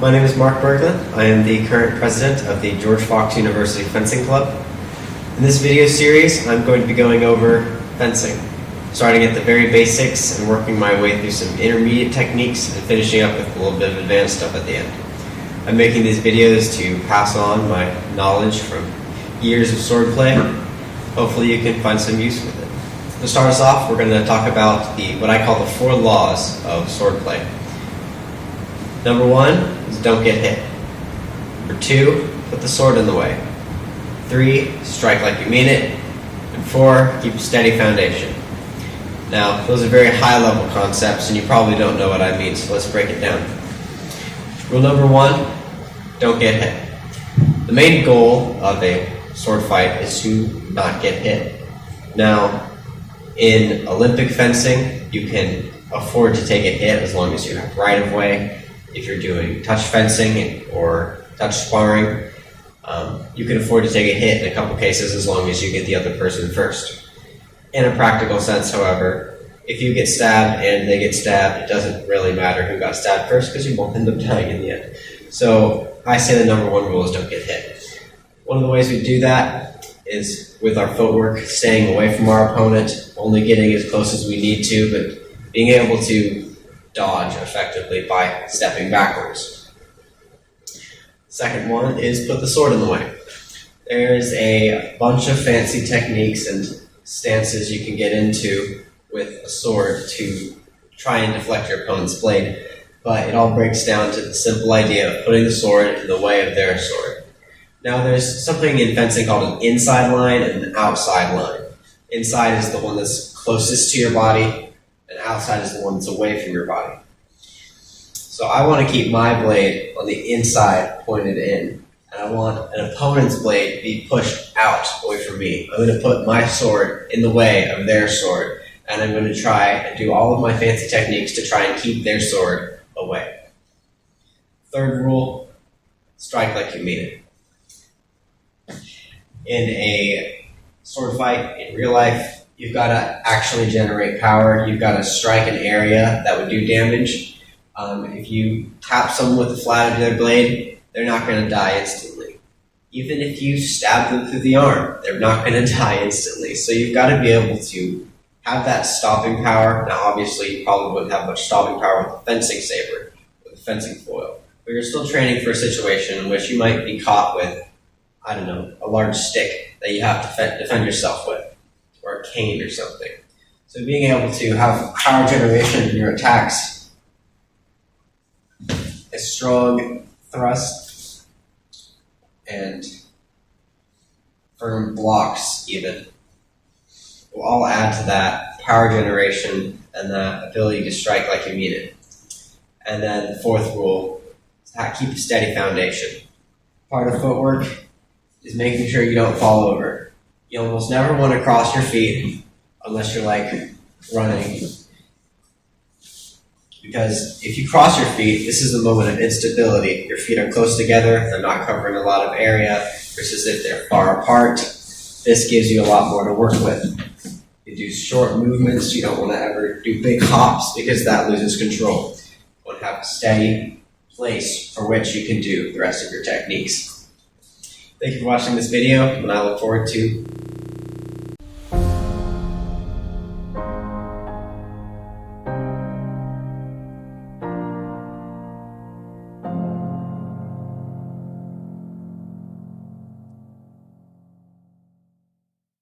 My name is Mark Berglund. I am the current president of the George Fox University Fencing Club. In this video series, I'm going to be going over fencing, starting at the very basics and working my way through some intermediate techniques and finishing up with a little bit of advanced stuff at the end. I'm making these videos to pass on my knowledge from years of swordplay. Hopefully you can find some use with it. To start us off, we're going to talk about what I call the 4 laws of swordplay. Number 1 is don't get hit. Number 2, put the sword in the way. 3, strike like you mean it. And 4, keep a steady foundation. Now, those are very high-level concepts, and you probably don't know what I mean, so let's break it down. Rule number 1, don't get hit. The main goal of a sword fight is to not get hit. Now, in Olympic fencing, you can afford to take a hit as long as you have right-of-way. If you're doing touch fencing or touch sparring, you can afford to take a hit in a couple cases as long as you get the other person first. In a practical sense, however, if you get stabbed and they get stabbed, it doesn't really matter who got stabbed first because you won't end up dying in the end. So I say the number 1 rule is don't get hit. One of the ways we do that is with our footwork, staying away from our opponent, only getting as close as we need to, but being able to dodge effectively by stepping backwards. Second one is put the sword in the way. There's a bunch of fancy techniques and stances you can get into with a sword to try and deflect your opponent's blade, but it all breaks down to the simple idea of putting the sword in the way of their sword. Now there's something in fencing called an inside line and an outside line. Inside is the one that's closest to your body, and outside is the one that's away from your body. So I want to keep my blade on the inside pointed in, and I want an opponent's blade to be pushed out away from me. I'm going to put my sword in the way of their sword, and I'm going to try and do all of my fancy techniques to try and keep their sword away. Third rule, strike like you mean it. In a sword fight, in real life, you've got to actually generate power. You've got to strike an area that would do damage. If you tap someone with the flat of their blade, they're not going to die instantly. Even if you stab them through the arm, they're not going to die instantly. So you've got to be able to have that stopping power. Now, obviously, you probably wouldn't have much stopping power with a fencing saber, with a fencing foil. But you're still training for a situation in which you might be caught with, I don't know, a large stick that you have to defend yourself with, or a cane or something. So being able to have power generation in your attacks, a strong thrust, and firm blocks even, will all add to that power generation and that ability to strike like you mean it. And then the 4th rule is to keep a steady foundation. Part of footwork is making sure you don't fall over. You almost never want to cross your feet unless you're like running. Because if you cross your feet, this is the moment of instability. Your feet are close together, they're not covering a lot of area, versus if they're far apart. This gives you a lot more to work with. You do short movements, you don't want to ever do big hops because that loses control. You want to have a steady place for which you can do the rest of your techniques. Thank you for watching this video, and I look forward to